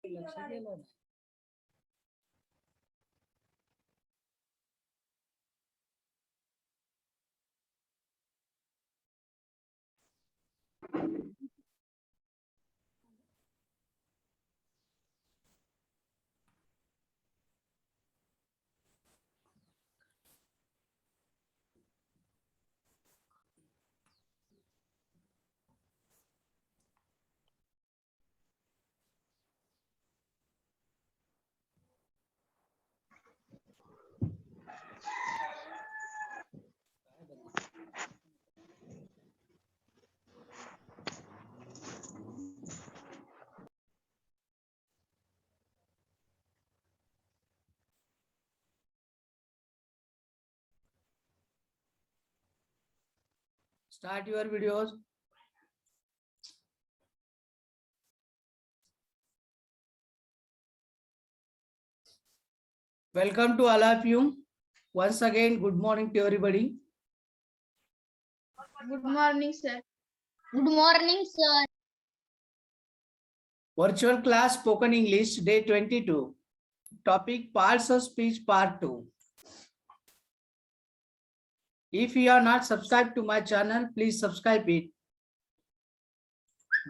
लक्ष दिलं नाही. Start your videos. Welcome to all of you. Once again, good morning to everybody. Good morning, sir. Good morning, sir. Virtual class spoken English day 22. Topic parts of speech part 2. If you are not subscribed to my channel, please subscribe it.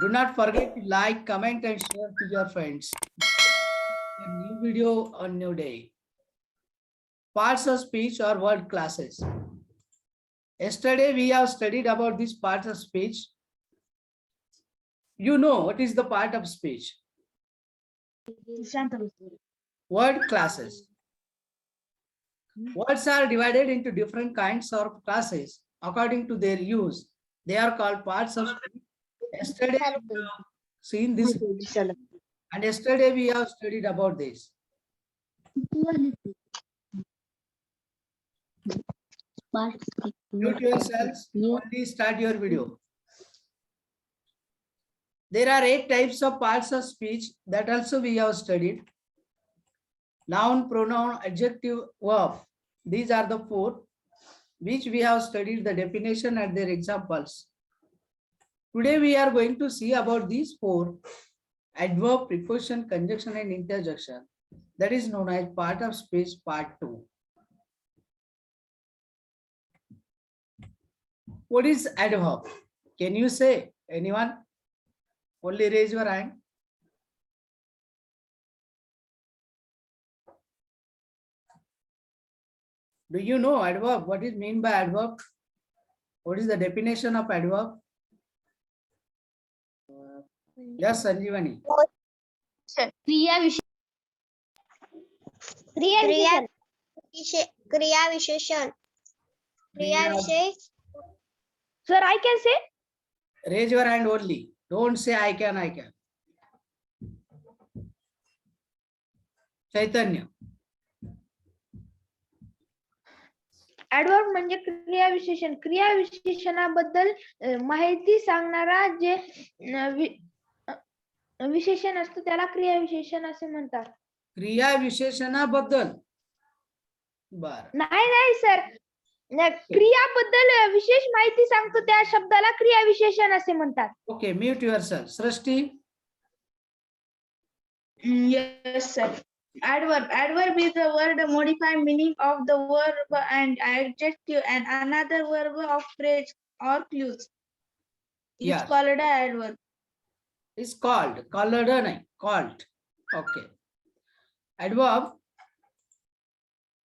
Do not forget to like, comment and share to your friends. A new video on new day. Parts of speech or word classes. Yesterday we have studied about these parts of speech. You know what is the part of speech? Word classes. Words are divided into different kinds of classes according to their use. They are called parts of speech. Yesterday we have seen this, and yesterday we have studied about this. Mute yourselves. Only start your video. There are 8 types of parts of speech that also we have studied. Noun, pronoun, adjective, verb. These are the 4 which we have studied the definition and their examples. Today we are going to see about these 4: adverb, preposition, conjunction and interjection. That is known as part of speech part 2. What is adverb? Can you say? Anyone? Only raise your hand. Do you know adverb? What is mean by adverb? What is the definition of adverb? Yes, Sanjeevani. Kriya Visheshan. Sir, I can say. Raise your hand only. Don't say I can, I can. Chaitanya. Adverb म्हणजे क्रियाविशेषण. क्रियाविशेषणाबद्दल माहिती सांगणारा जे विशेषण असतं त्याला क्रियाविशेषण असे म्हणतात. क्रिया विशेषणाबद्दल. बर. नाही सर, क्रियाबद्दल विशेष माहिती सांगतो त्या शब्दाला क्रियाविशेषण असे म्हणतात. Okay, mute yourself. सृष्टी. Yes, sir. Adverb is the word modifying meaning of the verb and adjective and another verb of phrase or clues. Yes. It's called an adverb. It's called. Called or nahi? Called. Okay. Adverb.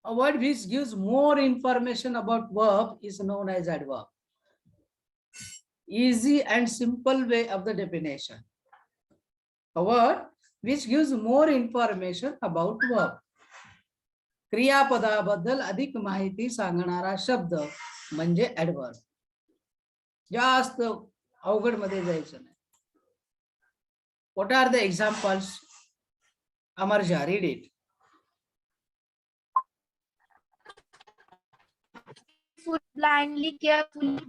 A word which gives more information about verb is known as adverb. Easy and simple way of the definition. A word which gives more information about verb. क्रियापदाबद्दल अधिक माहिती सांगणारा शब्द म्हणजे adverb. जास्त अवघड मध्ये जायचं नाही. What are the examples? Amarja, read it. Blindly, carefully,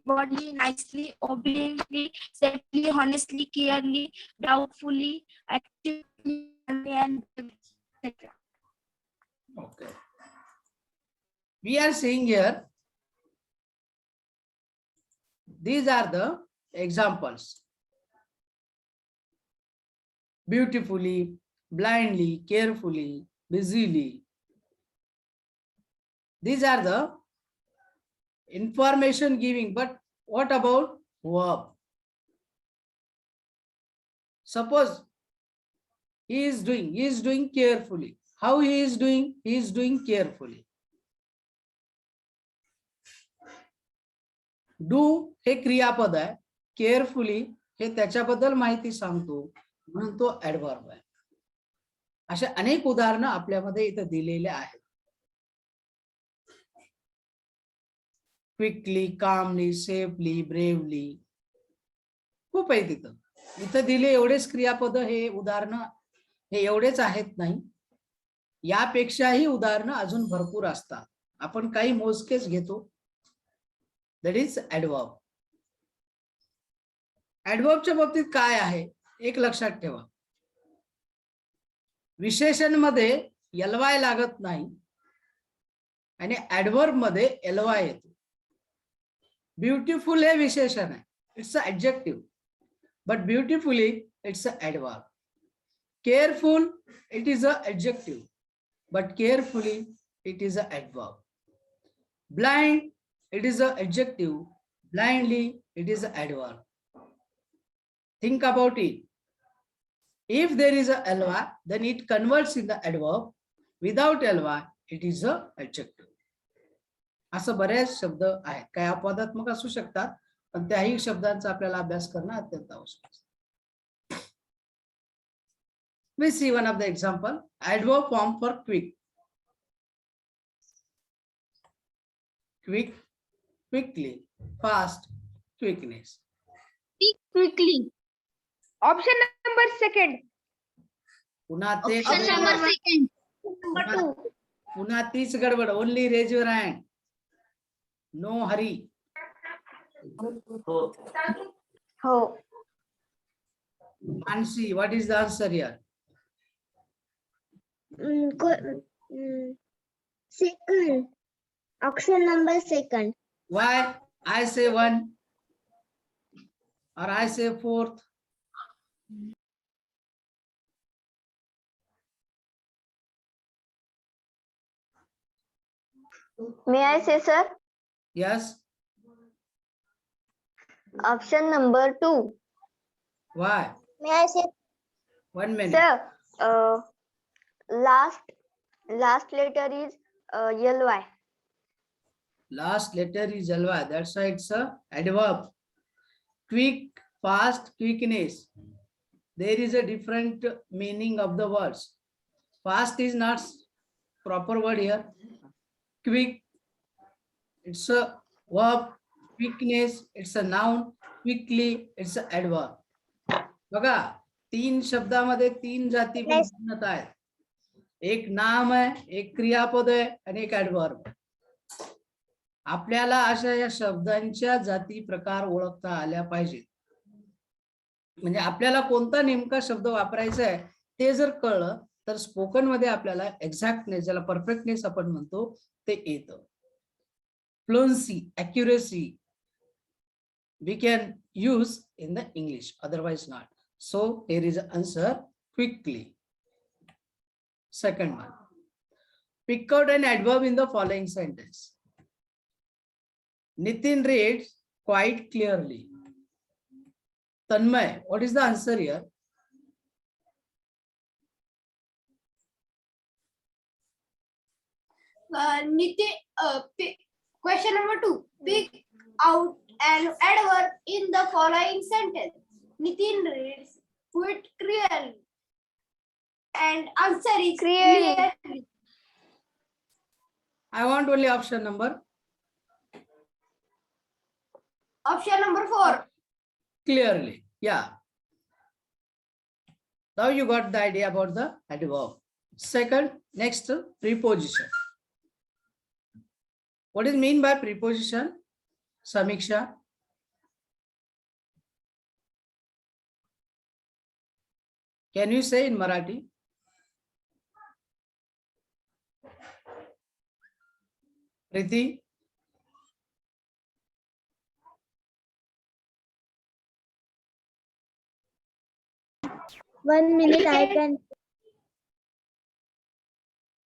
boldly, nicely, obediently, safely, honestly, clearly, doubtfully, actively, and etc. Okay. We are seeing here, these are the examples. beautifully, blindly, carefully, busily. These are the information giving, but what about verb? Suppose he is doing carefully. How he is doing? He is doing carefully. Do हे क्रियापद आहे, carefully हे त्याच्याबद्दल माहिती सांगतो म्हणून तो adverb आहे. अशा अनेक उदाहरणं आपल्यामध्ये इथं दिलेले आहेत. क्विकली, कामली, सेफली, ब्रेवली खूप आहे तिथं. इथं दिले एवढेच क्रियापद हे उदाहरणं हे एवढेच आहेत नाही, यापेक्षाही उदाहरणं अजून भरपूर असतात. आपण काही मोजकेच घेतो. That is adverb. ऍडव्हर्बच्या बाबतीत काय आहे एक लक्षात ठेवा. विशेषण मध्ये एलवाय लागत नाही आणि ऍडव्हर्ब मध्ये एलवाय येतो. ब्युटिफुल हे विशेषण आहे, it's a adjective, but beautifully it's a adverb. Careful it is a adjective, but carefully it is a adverb. Blind, it is a adjective, blindly it is a adverb. Think about it. If there is a ly, then it converts in the adverb. Without ly, it is a adjective. असं बरेच शब्द आहेत, काही अपवादात्मक असू शकतात, पण त्याही शब्दांचा आपल्याला अभ्यास करणं अत्यंत आवश्यक आहे. We see one of the example. Adverb form for quick. Quick, quickly, fast, quickness. Speak quickly. Option number second. पुन्हा ते Option number second. पुन्हा तीच गडबड. Only raise your hand. No hurry. हो. Mansi, what is the answer here? Second. Option number second. Why? I say one or I say fourth. May I say, sir? Yes. Option number 2. Why? May I say 1 minute. Sir, last letter is ly. Last letter is ly. That's why it's a adverb. Quick, fast, quickness. There is a different meaning of the words. Fast is not proper word here. Quick, it's a verb. Quickness, it's a noun. Quickly, it's a adverb. बघा, 3 शब्दामध्ये 3 जाती भिन्नता आहेत. एक नाम आहे, एक क्रियापद आहे आणि एक ऍडव्हर्ब. आपल्याला अशा या शब्दांच्या जाती प्रकार ओळखता आल्या पाहिजेत. म्हणजे आपल्याला कोणता नेमका शब्द वापरायचा आहे ते जर कळलं तर स्पोकन मध्ये आपल्याला एक्झॅक्टनेस, ज्याला परफेक्टनेस आपण म्हणतो, ते येतं. Fluency, accuracy we can use in the English, otherwise not. So here is the answer, quickly. Second one, pick out an adverb in the following sentence. Nitin reads quite clearly. Tanmay, what is the answer here? Question number 2. Pick out an adverb in the following sentence. Nitin reads quite clearly. And answer is clearly. I want only option number. Option number 4. Clearly, yeah. Now you got the idea about the adverb. Second, next, preposition. What is mean by preposition? Samiksha. Can you say in Marathi? Priti? 1 minute I can.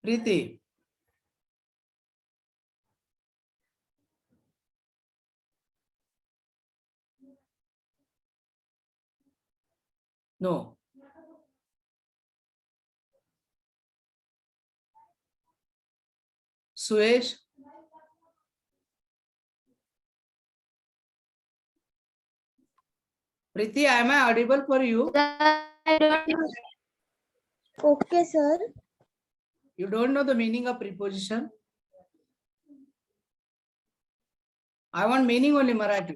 Preeti. No. Suesh. Preeti, am I audible for you? Okay, sir. You don't know the meaning of preposition? I want meaning only Marathi.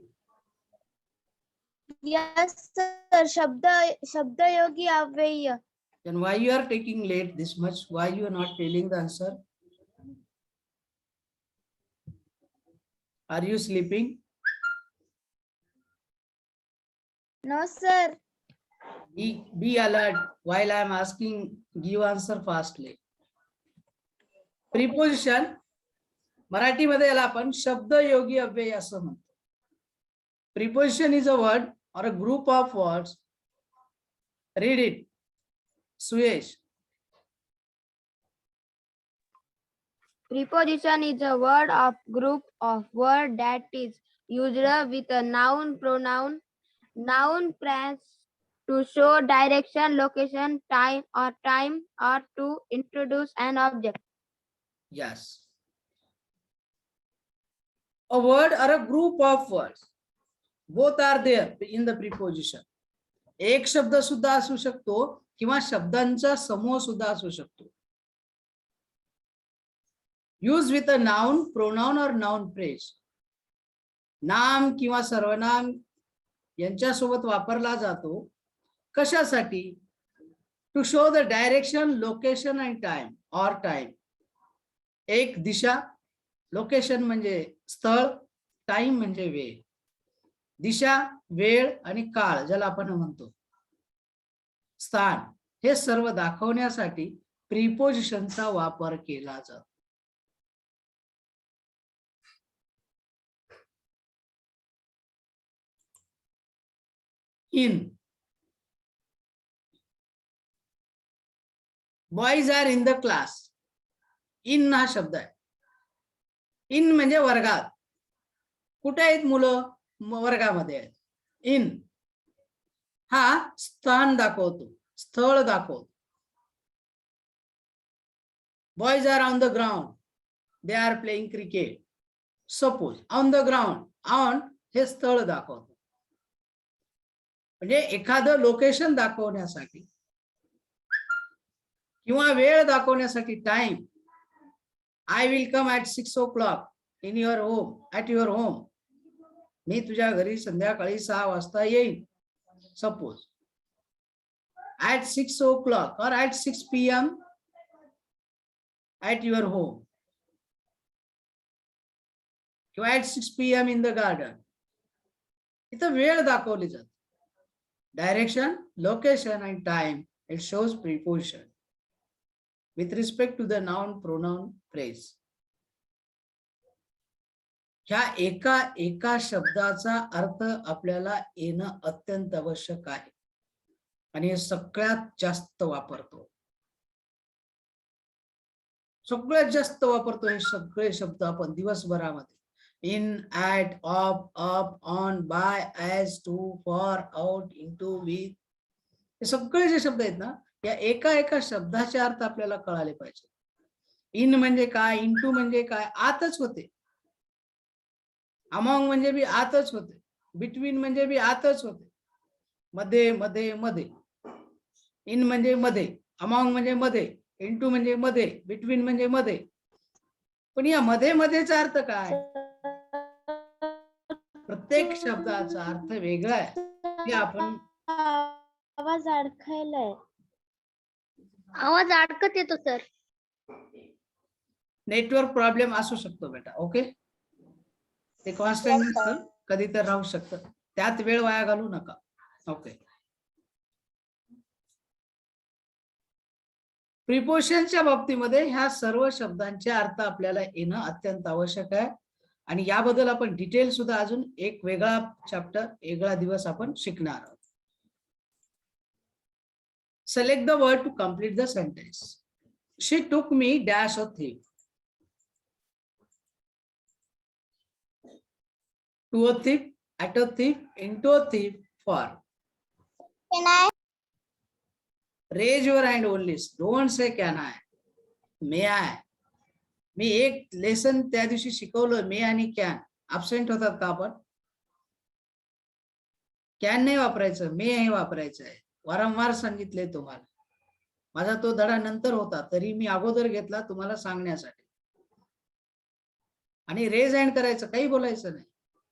Yes, sir. शब्दयोगी अव्यय. Then why you are taking late this much? Why you are not telling the answer? Are you sleeping? No, sir. Be alert while I am asking. Give answer fastly. Preposition Marathi मध्ये याला आपण शब्दयोगी अव्यय असं म्हणतो. Preposition is a word or a group of words. Read it. Suyesh. Preposition is a word of group of word that is used with a noun, pronoun, noun phrase to show direction, location, time, or to introduce an object. Yes. A word or a group of words. Both are there in the preposition. एक शब्द सुद्धा असू शकतो किंवा शब्दांचा समूह सुद्धा असू शकतो. Use with a noun, pronoun or noun phrase. नाम किंवा सर्वनाम यांच्यासोबत वापरला जातो. कशासाठी? To show the direction, location and time or time. एक दिशा, लोकेशन म्हणजे स्थळ, टाइम म्हणजे वेळ. दिशा, वेळ आणि काळ ज्याला आपण म्हणतो, स्थान, हे सर्व दाखवण्यासाठी प्रिपोजिशनचा वापर केला जातो. In. Boys are in the class. In हा शब्द आहे. इन म्हणजे वर्गात. कुठे आहेत मुलं? वर्गामध्ये आहेत. इन हा स्थान दाखवतो, स्थळ दाखवतो. Boys are on the ground. They are playing cricket. Suppose on the ground, on हे स्थळ दाखवतो. म्हणजे एखादं लोकेशन दाखवण्यासाठी किंवा वेळ दाखवण्यासाठी time. I will come at 6 o'clock in your home, at your home. मी तुझ्या घरी संध्याकाळी 6 वाजता येईन. Suppose at 6 o'clock or at 6 p.m. at your home किंवा at 6 p.m. in the garden. इथं वेळ दाखवली जाते. Direction, location and time. It shows preposition with respect to the noun, pronoun, phrase. ह्या एका शब्दाचा अर्थ आपल्याला येणं अत्यंत आवश्यक आहे आणि हे सगळ्यात जास्त वापरतो. सगळ्यात जास्त वापरतो हे सगळे शब्द आपण दिवसभरामध्ये. In, at, of, up, on, by, as, to, for, out, into, with, हे सगळे जे शब्द आहेत ना, या एका शब्दाचे अर्थ आपल्याला कळाले पाहिजे. इन म्हणजे काय, इनटू म्हणजे काय, आतच होते. अमॉंग म्हणजे बी आतच होते. बिटवीन म्हणजे बी आतच होते. मध्ये मध्ये मध्ये. इन म्हणजे मध्ये, अमॉंग म्हणजे मध्ये, इनटू म्हणजे मध्ये, बिटवीन म्हणजे मध्ये. पण या मध्ये मध्येचा अर्थ काय? प्रत्येक शब्दाचा अर्थ वेगळा आहे. हे आपण आवाज अडकायलाय. आवाज अडकत येतो सर. नेटवर्क प्रॉब्लेम असू शकतो बेटा. ओके, ते कॉन्स्टंट नसतं, कधी तर राहू शकतं. त्यात वेळ वाया घालू नका. ओके. प्रिपोजिशनच्या बाबतीमध्ये ह्या सर्व शब्दांचे अर्थ आपल्याला येणं अत्यंत आवश्यक आहे आणि याबद्दल आपण डिटेल सुद्धा अजून एक वेगळा चॅप्टर, वेगळा दिवस आपण शिकणार आहोत. Select the word to complete the sentence. She took me dash a thief. To a thief, at a thief, into a thief, for. Can I? Raise your hand only. Don't say can I. May I. मी एक lesson त्या दिवशी शिकवलं मे आणि can. Absent होतात का आपण? Can नाही वापरायचं, मे हे वापरायचं आहे. वारंवार सांगितले तुम्हाला. माझा तो धडा नंतर होता तरी मी अगोदर घेतला तुम्हाला सांगण्यासाठी. आणि रेज हँड करायचं, काही बोलायचं नाही.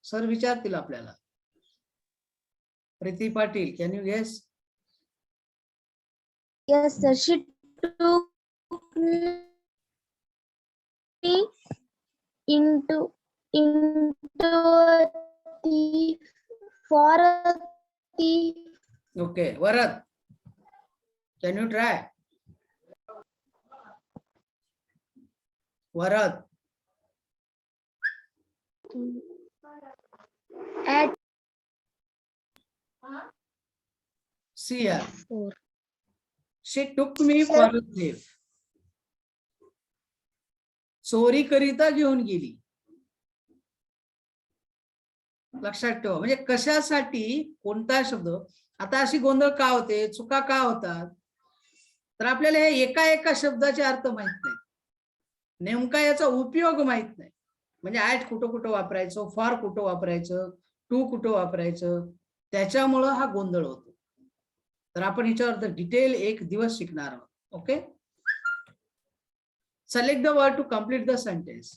सर विचारतील आपल्याला. Preeti Patil, can you guess? Yes, sir. She took me into a thief for a thief. Okay, Varad, can you try? Varad, At see here. 4. She took me for a thief. चोरी करिता घेऊन गेली. लक्षात ठेवा, म्हणजे कशासाठी कोणता शब्द. आता अशी गोंधळ का होते, चुका का होतात, तर आपल्याला हे एका शब्दाचे अर्थ माहित नाही, नेमका याचा उपयोग माहित नाही. म्हणजे ऍट कुठं कुठं वापरायचं, फॉर कुठं वापरायचं, टू कुठं वापरायचं, त्याच्यामुळं हा गोंधळ होतो. तर आपण याच्यावर डिटेल एक दिवस शिकणार आहोत. Okay, select the word to complete the sentence.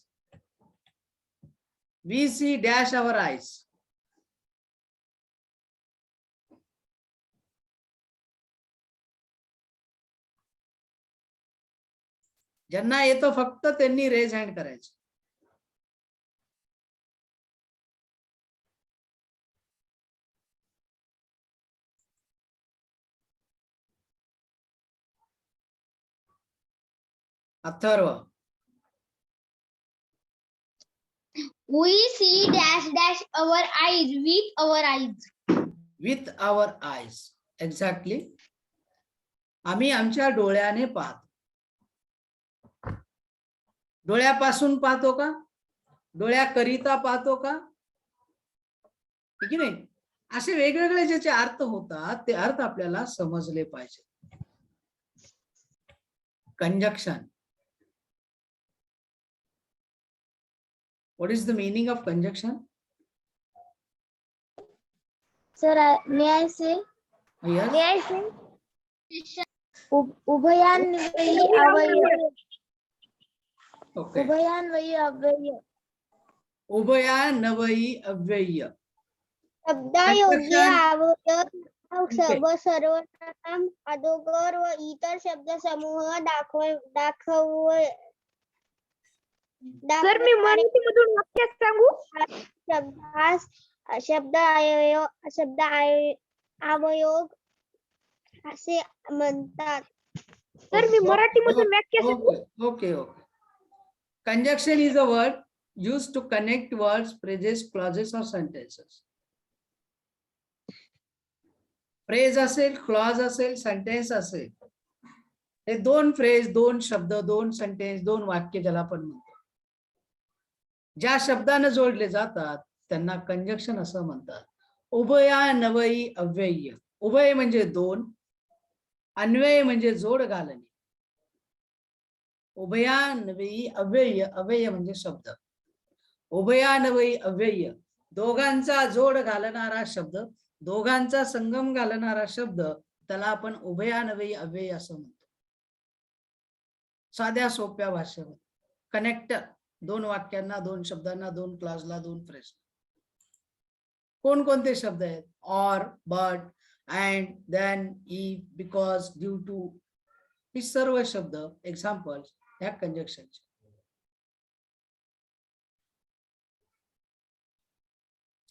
We see dash our eyes. ज्यांना येतो फक्त त्यांनी रेज हँड करायचं. Atharva, We see dash dash our eyes with our eyes. with our eyes. Exactly. आम्ही आमच्या डोळ्याने पाहतो. डोळ्यापासून पाहतो का, डोळ्याकरिता पाहतो का, ठीक आहे नाही. असे वेगवेगळे ज्याचे अर्थ होतात ते अर्थ आपल्याला समजले पाहिजे. Conjunction. What is the meaning of conjunction? Sir, may I say? Yes. May I say? उभयान्वयी अव्यय. Okay. उभयान्वयी अव्यय. उभयान्वयी अव्यय. शब्दायोगी अवयव Okay. व सर्वनाम अदोगर व इतर शब्द समूह दाखव. सर मी मराठीमधून वाक्य सांगू? शब्दास शब्द अवयोग असे म्हणतात. सर मी मराठीमधून वाक्य सांगू? Okay. Conjunction is a word used to connect words, phrases, clauses or sentences. Phrase असेल, क्लॉज असेल, सेंटेन्स असेल, हे दोन फ्रेज, दोन शब्द, दोन सेंटेन्स, दोन वाक्य ज्याला आपण म्हणतो, ज्या शब्दाने जोडले जातात त्यांना कंजक्शन असं म्हणतात. उभयान्वयी अव्यय. उभय म्हणजे दोन, अन्वय म्हणजे जोड घालणे. उभयान्वयी अव्यय, अव्यय म्हणजे शब्द. उभयान्वयी अव्यय, दोघांचा जोड घालणारा शब्द, दोघांचा संगम घालणारा शब्द, त्याला आपण उभयान्वयी अव्यय असं म्हणतो. साध्या सोप्या भाषेमध्ये कनेक्टर, दोन वाक्यांना, दोन शब्दांना, दोन क्लासला, दोन फ्रेज. कोणकोणते शब्द आहेत? Or, but, and, then, if, because, due to, ही सर्व शब्द एक्झाम्पल ह्या कंजक्शनचे.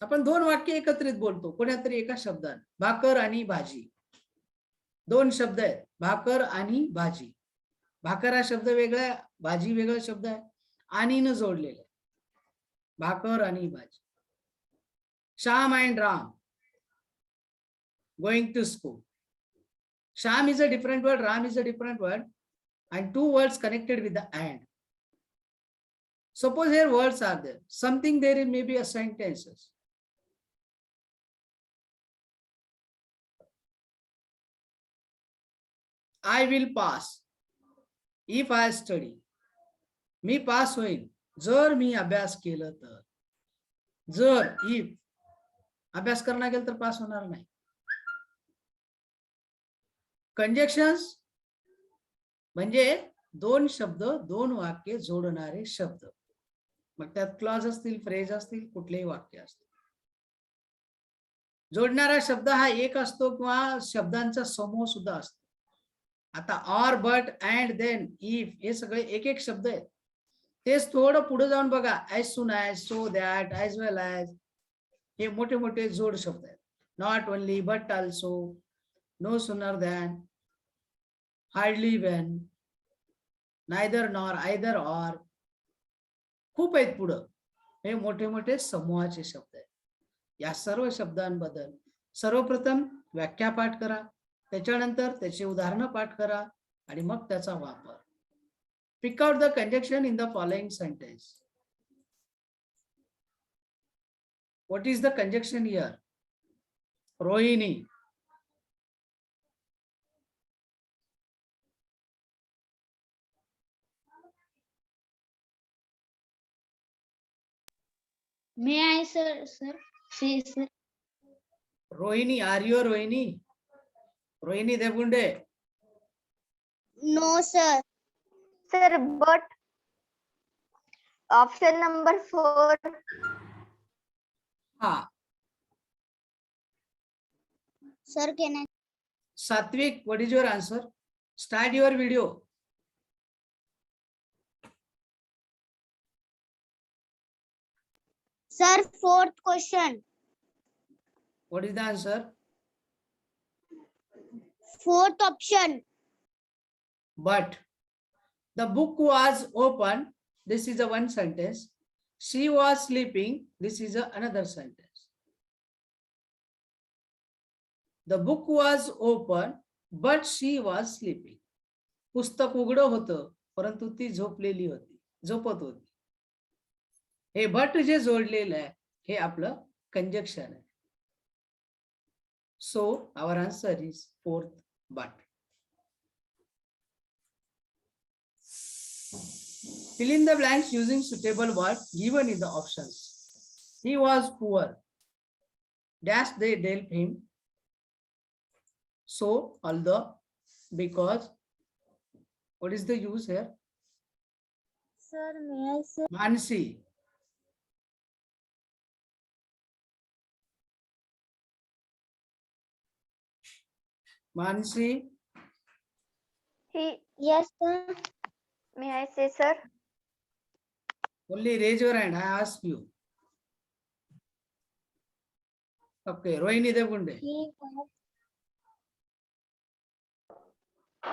आपण दोन वाक्य एकत्रित बोलतो कोणातरी एका शब्दात. भाकर आणि भाजी, दोन शब्द आहेत, भाकर आणि भाजी. भाकर हा शब्द वेगळा आहे, भाजी वेगळा शब्द आहे, आणि न जोडलेला. भाकर आणि भाजी. Shyam and Ram going to school. Sham is a different word, Ram is a different word, and two words connected with the and. Suppose here words are there, something there may be a sentences. I will pass if I study. मी पास होईल जर मी अभ्यास केलं तर. जर if अभ्यास करणं गेलं तर पास होणार नाही. कंजक्शन्स म्हणजे दोन शब्द दोन वाक्य जोडणारे शब्द. मग त्यात क्लॉज असतील, फ्रेज असतील, कुठलेही वाक्य असतील. जोडणारा शब्द हा एक असतो किंवा शब्दांचा समूह सुद्धा असतो. आता or, but, and, then, if हे सगळे एक एक शब्द आहेत. तेच थोडं पुढे जाऊन बघा, as soon as, so that, as well as, हे मोठे मोठे जोड शब्द आहेत. Not only, but also, no sooner than, hardly when, neither nor, either or, खूप आहेत पुढं. हे मोठे मोठे समूहाचे शब्द आहेत. या सर्व शब्दांबद्दल सर्वप्रथम व्याख्या पाठ करा, त्याच्यानंतर त्याचे उदाहरणं पाठ करा आणि मग त्याचा वापर. Pick out the conjunction in the following sentence. What is the conjunction here? Rohini. May I, sir? See, sir. Rohini, are you Rohini? Rohini Devgunde. No, sir. Sir, but option number 4. हा. Sir, can I? Satvik, what is your answer? Start your video. Sir, fourth question. What is the answer? Fourth option. But the book was open. This is a one sentence. She was sleeping. This is another sentence. The book was open, but she was sleeping. पुस्तक उघडं होतं, परंतु ती झोपलेली होती, झोपत होती. हे but जे जोडलेलं आहे हे आपलं कंजक्शन आहे. So our answer is fourth but. Fill in the blanks using suitable word given in the options. He was poor. Dash they dealt him. So, although, because. What is the use here? Sir, may I, sir? Mansi. Mansi. Yes, sir. May I say, sir? Only raise your hand. I ask you. Okay, Rohini Devgunde. He was.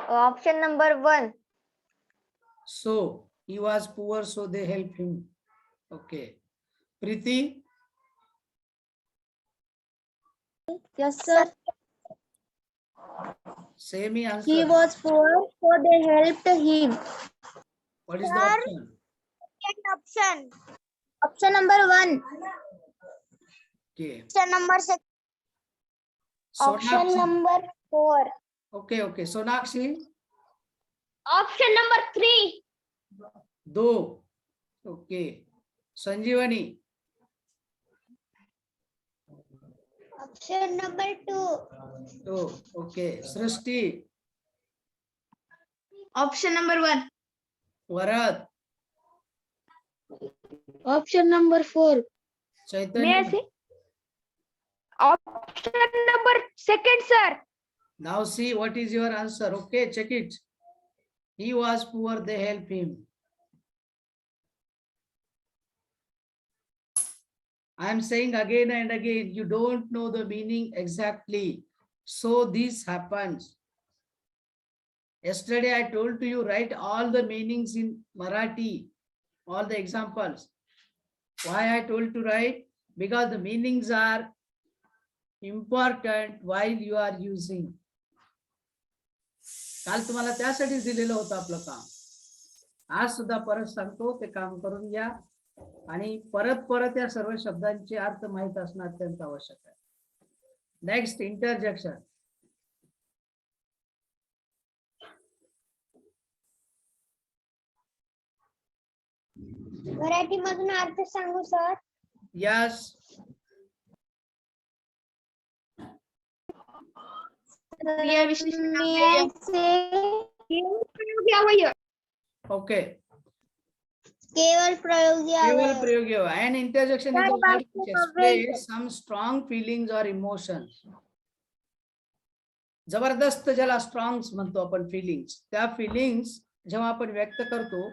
Option number 1. So he was poor, so they help him. Okay. Preeti. Yes, sir. Same answer. He was poor, so they helped him. What is the option? Option. Option number 1. Okay. Option number 6. Option Sonakshi. number 4. Okay, okay. Sonakshi. Option number 3. Do. Okay. Sanjeevani. Option number 2. Do. Okay. Srishti. Option number 1. Varat. Option number 4. Chaitanya. Option number 2, sir. Now see what is your answer. Okay, check it. He was poor, they help him. I am saying again and again, you don't know the meaning exactly. So this happens. Yesterday I told to you, write all the meanings in Marathi, all the examples. Why I told to write? Because the meanings are important while you are using. काल तुम्हाला त्यासाठीच दिलेलं होतं आपलं काम. आज सुद्धा परत सांगतो, ते काम करून घ्या आणि परत परत या सर्व शब्दांचे अर्थ माहित असणं अत्यंत आवश्यक आहे. Next, interjection. मराठी मधून अर्थ सांगू सर. यस. ओके. केवळ प्रयोगी केवळ प्रयोगी and interjection is a word which explains some strong feelings or emotions. जबरदस्त ज्याला स्ट्रॉंग म्हणतो आपण, फिलिंग्स, त्या फिलिंग्स जेव्हा आपण व्यक्त करतो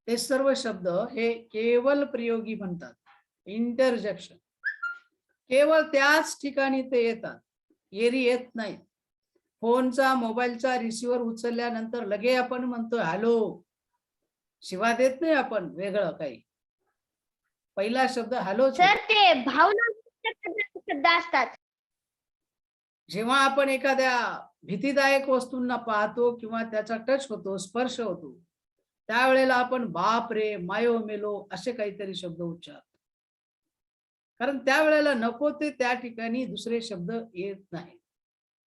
ते सर्व शब्द हे केवळ प्रयोगी म्हणतात. इंटरजेक्शन केवळ त्याच ठिकाणी ते येतात, एरी येत नाही. फोनचा मोबाईलचा रिसिव्हर उचलल्यानंतर लगे आपण म्हणतो हॅलो, शिवा देत नाही आपण वेगळं काही. पहिला शब्द हॅलो. सर ते भावना शब्द असतात. जेव्हा आपण एखाद्या भीतीदायक वस्तूंना पाहतो किंवा त्याचा टच होतो, स्पर्श होतो, त्यावेळेला आपण बाप रे, मायो मेलो असे काहीतरी शब्द उच्चारतो. कारण त्यावेळेला नको ते त्या ठिकाणी दुसरे शब्द येत नाही.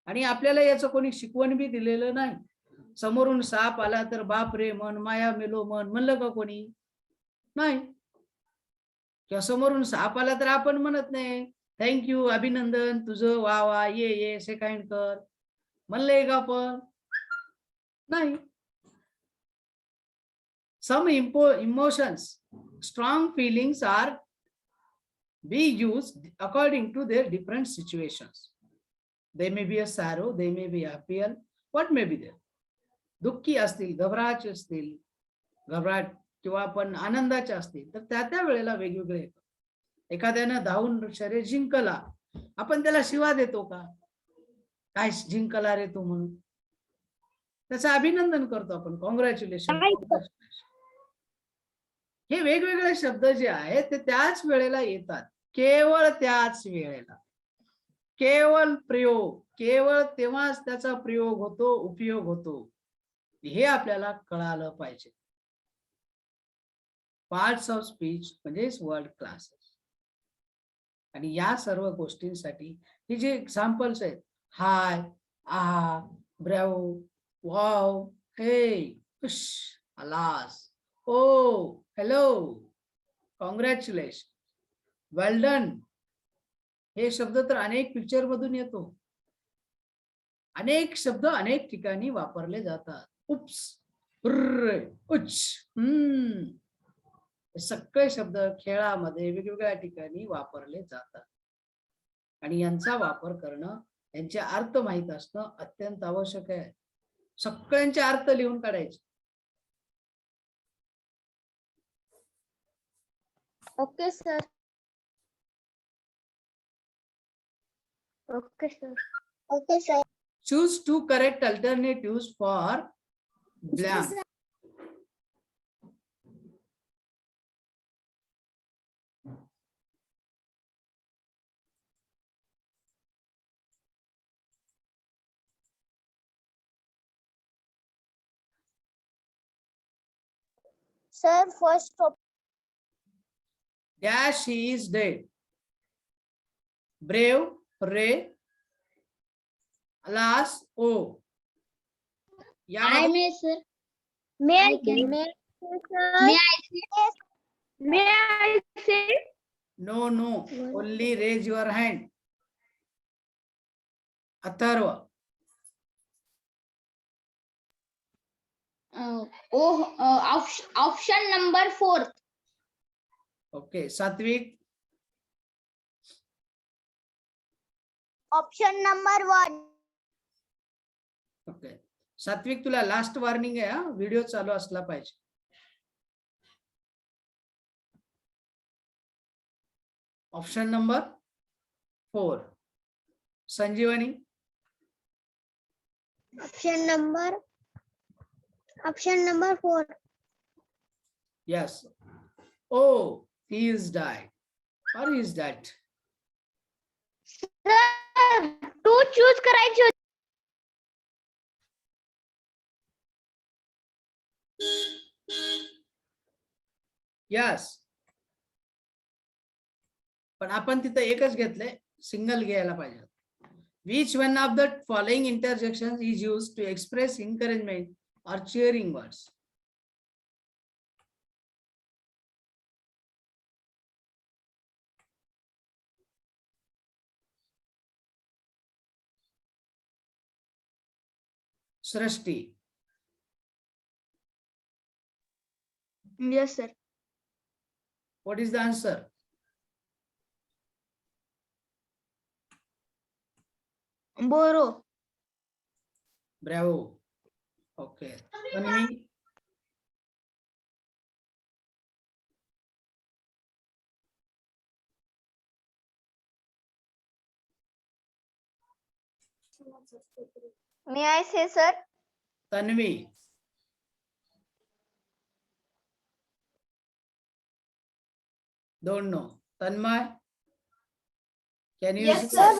आणि आपल्याला याचं कोणी शिकवण बी दिलेलं नाही. समोरून साप आला तर बाप रे मन, माया मेलो मन म्हणलं का कोणी? नाही. किंवा समोरून साप आला तर आपण म्हणत नाही थँक्यू, अभिनंदन तुझं, वा वा, ये सेकंड कर म्हणलंय का आपण? नाही. Some emotions, strong feelings are be used according to their different situations. They may be a sorrow, they may be happy, what may be there. दुःखी असतील, घबराचे असतील, घबराट किंवा आपण आनंदाचे असतील तर त्या वेळेला वेगवेगळे येतात. एखाद्यानं धावून शर्यत जिंकला, आपण त्याला शिवा देतो का? काय जिंकला रे तू म्हणून? त्याचं अभिनंदन करतो आपण, कॉंग्रॅच्युलेशन. हे वेगवेगळे शब्द जे आहेत ते त्याच वेळेला येतात, केवळ त्याच वेळेला. केवळ प्रयोग, केवळ तेव्हाच त्याचा प्रयोग होतो, उपयोग होतो, हे आपल्याला कळालं पाहिजे. पार्ट्स ऑफ स्पीच म्हणजेच वर्ड क्लासेस. आणि या सर्व गोष्टींसाठी हे जे एक्झाम्पल्स आहेत, हाय, आहा, ब्रॅवो, वाव, हे, खुश, अलास, ओ, हॅलो, कॉंग्रॅच्युलेशन, वेल डन, हे शब्द तर अनेक पिक्चर मधून येतो. अनेक शब्द अनेक ठिकाणी वापरले जातात. उप्स, उच्च, सगळे शब्द खेळामध्ये वेगवेगळ्या ठिकाणी वापरले जातात. आणि यांचा वापर करणं, यांचे अर्थ माहित असणं अत्यंत आवश्यक आहे. सगळ्यांचे अर्थ लिहून काढायचे. Okay sir. Okay sir. Okay sir. Choose two correct alternatives for blank. Sir, first Dash, he is dead. Brave, Ray. Alas, oh. I may, sir. May I say? May I say? No, only raise your hand. Atharva. Option number 4. Okay, Satvik. option number 1. Okay. सात्विक, तुला last warning आहे, हा video चालू असला पाहिजे. Option number 4. Sanjeevani. Option number 4. Yes. Oh, he is died. Or he is dead. Sir, 2 choose करायची होती. Yes, पण आपण तिथं एकच घेतलंय, सिंगल घ्यायला पाहिजे. Which one of the following interjections is used to express encouragement or cheering words? Srishti, Yes, sir. what is the answer? Borrow. Bravo. Okay. Tanvi, May I say, sir? Tanvi. Don't know. Tanmay, can you Yes, say? sir.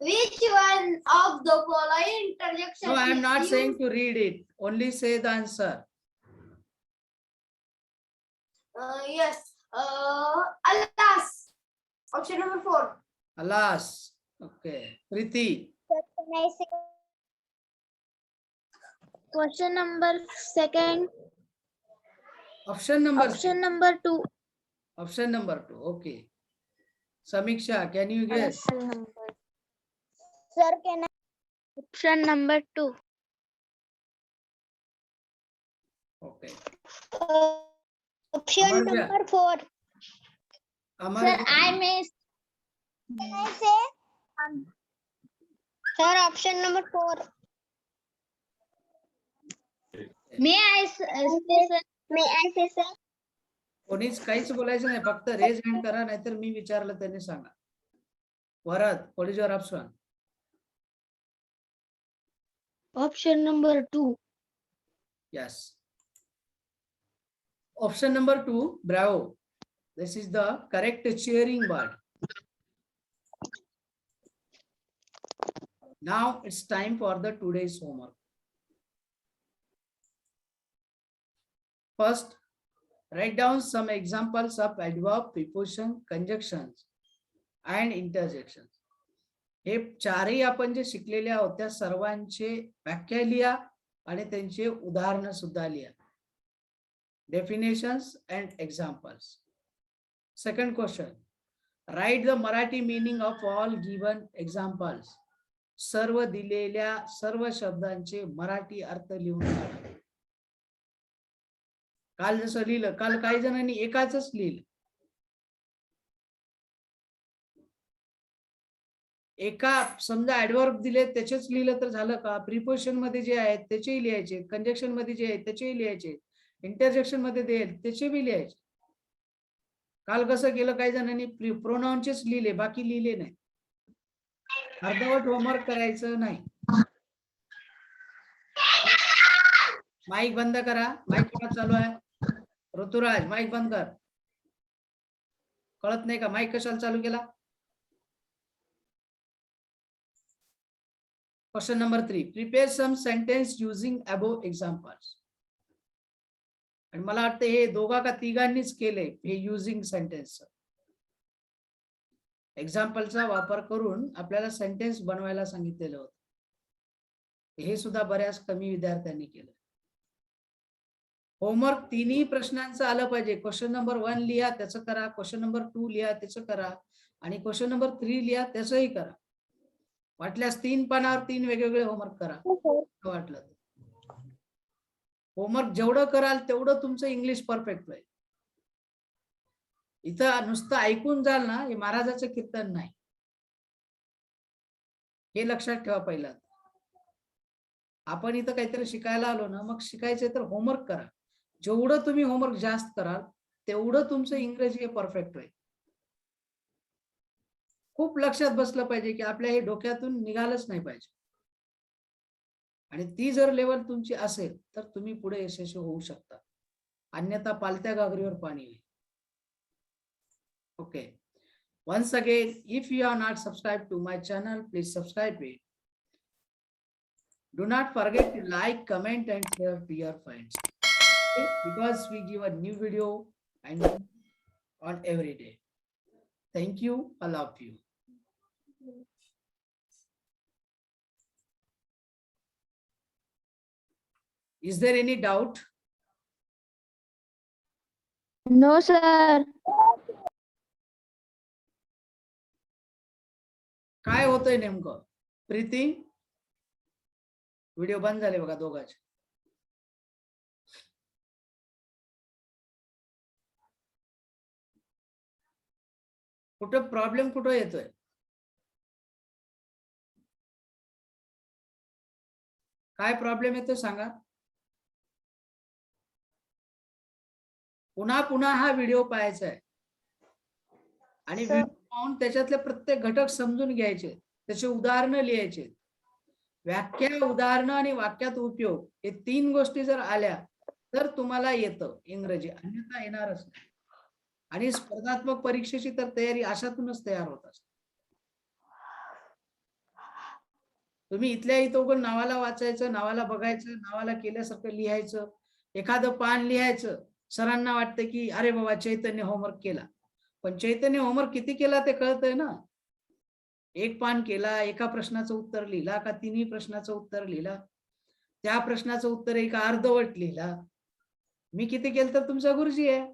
Which one of the following interjections? No, I am is not used- saying to read it. Only say the answer. Yes. Alas. Option number 4. Alas. Okay. Priti, Question number second. option number Option number 2. option number 2. Okay. Samiksha, can you guess? Sir, can Option number 2. Okay. option Amarja. number 4. Amar, Sir, I missed. Can I say? Sir, option number 4. May I say, sir? May I say, sir? कोणीच काहीच बोलायचं नाही, फक्त raise hand करा, नाहीतर मी विचारलं त्यांनी सांगा. वरद, what is your option? Option number 2. Yes. Option number 2, bravo. This is the correct cheering word. Now it's time for the today's homework. First, write down some examples of adverb, preposition, conjunctions and interjections. हे चारही आपण जे शिकलेले आहोत त्या सर्वांचे व्याख्या लिहा आणि त्यांचे उदाहरण सुद्धा लिहा. Definitions and examples. Second question, write the Marathi meaning of all given examples. सर्व दिलेल्या सर्व शब्दांचे मराठी अर्थ लिहून काढा. काल जसं लिहिलं, काल काही जणांनी एकाच लिहिलं. एका समजा ऍडवर्ब दिले त्याचेच लिहिलं तर झालं का? प्रिपोजिशन मध्ये जे आहेत त्याचेही लिहायचे, कंजक्शन मध्ये जे आहेत त्याचेही लिहायचे, इंटरजेक्शन मध्ये देईल त्याचे बी लिहायचे. काल कसं केलं, काही जणांनी प्रोनाउनचेच लिहिले, बाकी लिहिले नाही. अर्धवट होमवर्क करायचं नाही. माईक बंद करा. माईक कोणा चालू आहे? ऋतुराज, माईक बंद कर. कळत नाही का माईक कशाला चालू केला? Question number 3. Prepare some sentence using above examples. आणि मला वाटतं हे दोघा का तिघांनीच केले हे युजिंग सेंटेन्स. एक्झाम्पलचा वापर करून आपल्याला सेंटेन्स बनवायला सांगितलेलं होतं. हे सुद्धा बऱ्याच कमी विद्यार्थ्यांनी केलं. होमवर्क तिन्ही प्रश्नांचं आलं पाहिजे. क्वेश्चन नंबर 1 लिहा त्याचं करा, क्वेश्चन नंबर 2 लिहा त्याचं करा आणि क्वेश्चन नंबर 3 लिहा त्याचंही करा. वाटल्यास 3 पानावर 3 वेगवेगळे होमवर्क करा वाटलं. होमवर्क जेवढं कराल तेवढं तुमचं इंग्लिश परफेक्ट होईल. इथं नुसतं ऐकून जाल ना, हे महाराजाचं कीर्तन नाही. हे लक्षात ठेवा. पहिला आपण इथं काहीतरी शिकायला आलो ना, मग शिकायचं तर होमवर्क करा. जेवढं तुम्ही होमवर्क जास्त कराल तेवढं तुमचं इंग्रजी हे परफेक्ट होईल. खूप लक्षात बसलं पाहिजे की आपल्या हे डोक्यातून निघालंच नाही पाहिजे. आणि ती जर लेवल तुमची असेल तर तुम्ही पुढे यशस्वी होऊ शकता. अन्यथा पालत्या घागरीवर पाणी येईल. Okay, once again, if you have not subscribed to my channel, please subscribe it. Do not forget to like, comment and share to your friends. because we give a new video and on every day. Thank you, all of you. Is there any doubt? No, sir. काय होतंय नेमकं? Preeti, video बंद झाले बघा दोघांचे. कुठं problem कुठं येतोय? काय प्रॉब्लेम येतोय सांगा. पुन्हा पुन्हा हा व्हिडिओ पाहायचा आहे आणि Sir. व्हिडिओ पाहून त्याच्यातले प्रत्येक घटक समजून घ्यायचे, त्याचे उदाहरणं लिहायचे. व्याख्या, उदाहरणं आणि वाक्यात उपयोग हे 3 गोष्टी जर आल्या तर तुम्हाला येतं इंग्रजी, अन्यथा येणारच नाही. आणि स्पर्धात्मक परीक्षेची तर तयारी अशातूनच तयार होत असते. तुम्ही इथल्या इथं उगाच नावाला वाचायचं, नावाला बघायचं, नावाला केल्यासारखं लिहायचं, एखादं पान लिहायचं. सरांना वाटतं की अरे बाबा चैतन्य होमवर्क केला, पण चैतन्य होमवर्क किती केला ते कळतंय ना. 1 पान केला, एका प्रश्नाचं उत्तर लिहिला का 3ही प्रश्नाचं उत्तर लिहिला, त्या प्रश्नाचं उत्तर एका अर्धवट लिहिला. मी किती केलं तर तुमचा गुरुजी आहे.